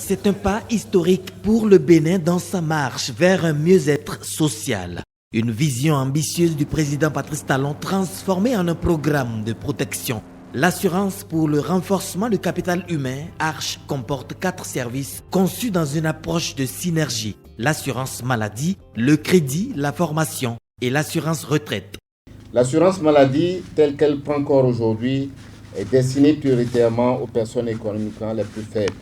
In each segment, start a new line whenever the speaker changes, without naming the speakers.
c'est un pas historique pour le Bénin dans sa marche vers un mieux-être social. Une vision ambitieuse du président Patrice Talon transformée en un programme de protection. L'assurance pour le renforcement du capital humain, Arche, comporte 4 services conçus dans une approche de synergie. L'assurance maladie, le crédit, la formation et l'assurance retraite.
L'assurance maladie, telle qu'elle prend corps aujourd'hui, est destinée prioritairement aux personnes économiquement les plus faibles.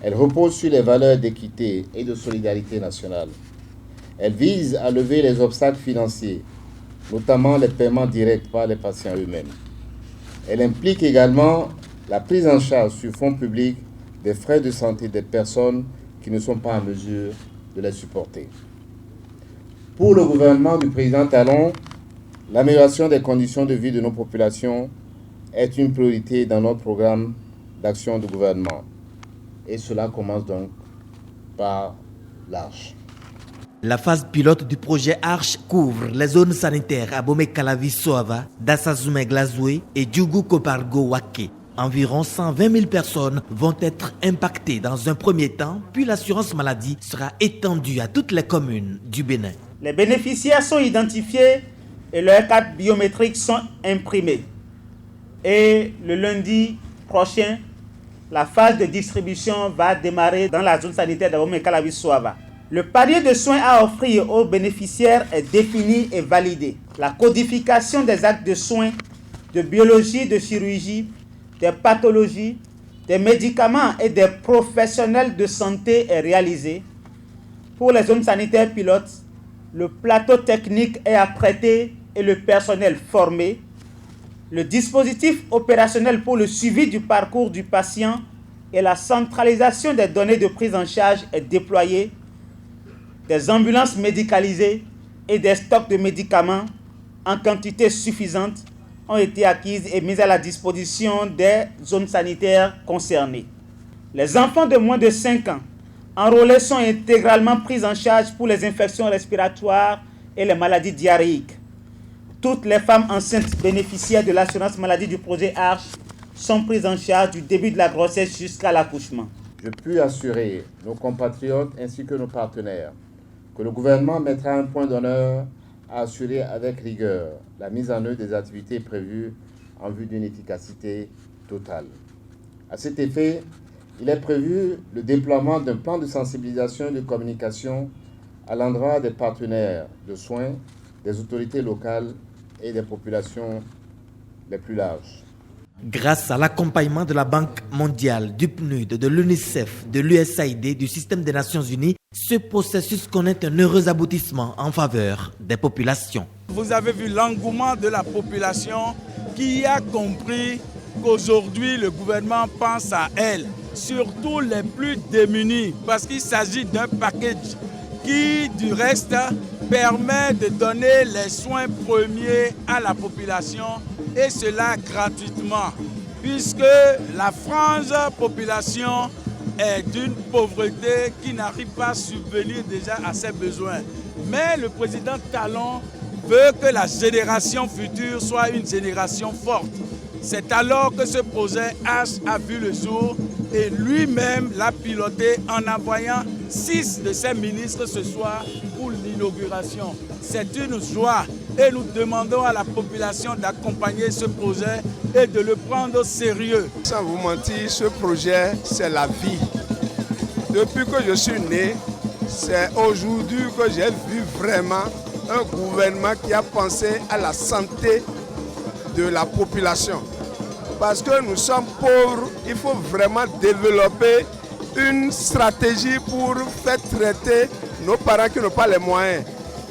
Elle repose sur les valeurs d'équité et de solidarité nationale. Elle vise à lever les obstacles financiers, notamment les paiements directs par les patients eux-mêmes. Elle implique également la prise en charge sur fonds publics des frais de santé des personnes qui ne sont pas en mesure de les supporter. Pour le gouvernement du président Talon, l'amélioration des conditions de vie de nos populations est une priorité dans notre programme d'action du gouvernement. Et cela commence donc par l'Arche.
La phase pilote du projet Arche couvre les zones sanitaires à Bomé-Calavi-Soava, Dassazoume-Glazoué et Djougou-Kopargo-Waké. Environ 120 000 personnes vont être impactées dans un premier temps, puis l'assurance maladie sera étendue à toutes les communes du Bénin.
Les bénéficiaires sont identifiés et leurs cartes biométriques sont imprimées. Et le lundi prochain, la phase de distribution va démarrer dans la zone sanitaire d'Abomey-Calavi-Soava. Le panier de soins à offrir aux bénéficiaires est défini et validé. La codification des actes de soins, de biologie, de chirurgie, des pathologies, des médicaments et des professionnels de santé est réalisée. Pour les zones sanitaires pilotes, le plateau technique est apprêté et le personnel formé. Le dispositif opérationnel pour le suivi du parcours du patient et la centralisation des données de prise en charge est déployé. Des ambulances médicalisées et des stocks de médicaments en quantité suffisante ont été acquises et mises à la disposition des zones sanitaires concernées. Les enfants de moins de 5 ans enrôlés sont intégralement pris en charge pour les infections respiratoires et les maladies diarrhéiques. Toutes les femmes enceintes bénéficiaires de l'assurance maladie du projet Arche sont prises en charge du début de la grossesse jusqu'à l'accouchement.
Je puis assurer nos compatriotes ainsi que nos partenaires que le gouvernement mettra un point d'honneur à assurer avec rigueur la mise en œuvre des activités prévues en vue d'une efficacité totale. À cet effet, il est prévu le déploiement d'un plan de sensibilisation et de communication à l'endroit des partenaires de soins, des autorités locales et des populations les plus larges.
Grâce à l'accompagnement de la Banque mondiale, du PNUD, de l'UNICEF, de l'USAID, du système des Nations Unies, ce processus connaît un heureux aboutissement en faveur des populations.
Vous avez vu l'engouement de la population qui a compris qu'aujourd'hui le gouvernement pense à elle, surtout les plus démunis, parce qu'il s'agit d'un package qui, du reste, permet de donner les soins premiers à la population et cela gratuitement, puisque la frange population est d'une pauvreté qui n'arrive pas à subvenir déjà à ses besoins. Mais le président Talon veut que la génération future soit une génération forte. C'est alors que ce projet H a vu le jour et lui-même l'a piloté en envoyant 6 de ses ministres ce soir pour l'inauguration. C'est une joie et nous demandons à la population d'accompagner ce projet et de le prendre au sérieux.
Sans vous mentir, ce projet, c'est la vie. Depuis que je suis né, c'est aujourd'hui que j'ai vu vraiment un gouvernement qui a pensé à la santé de la population. Parce que nous sommes pauvres, il faut vraiment développer une stratégie pour faire traiter nos parents qui n'ont pas les moyens.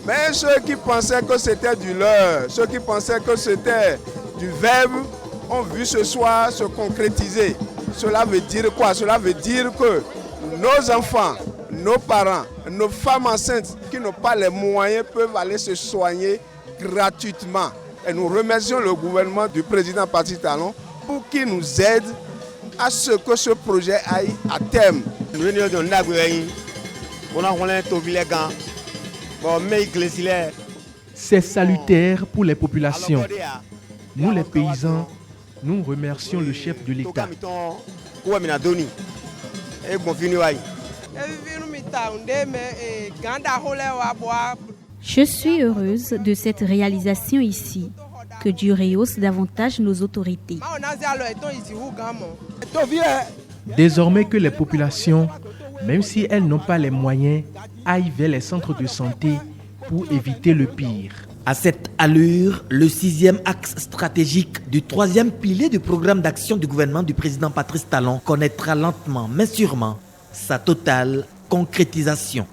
Mais ceux qui pensaient que c'était du leurre, ceux qui pensaient que c'était du verbe, ont vu ce soir se concrétiser. Cela veut dire quoi? Cela veut dire que nos enfants, nos parents, nos femmes enceintes qui n'ont pas les moyens peuvent aller se soigner gratuitement. Et nous remercions le gouvernement du président Patrice Talon pour qu'il nous aide à ce que ce projet aille à terme.
C'est salutaire pour les populations. Nous les paysans, nous remercions le chef de l'État.
Je suis heureuse de cette réalisation ici. Que Dieu rehausse davantage nos autorités.
Désormais que les populations, même si elles n'ont pas les moyens, aillent vers les centres de santé pour éviter le pire.
À cette allure, le 6e axe stratégique du 3e pilier du programme d'action du gouvernement du président Patrice Talon connaîtra lentement mais sûrement sa totale concrétisation.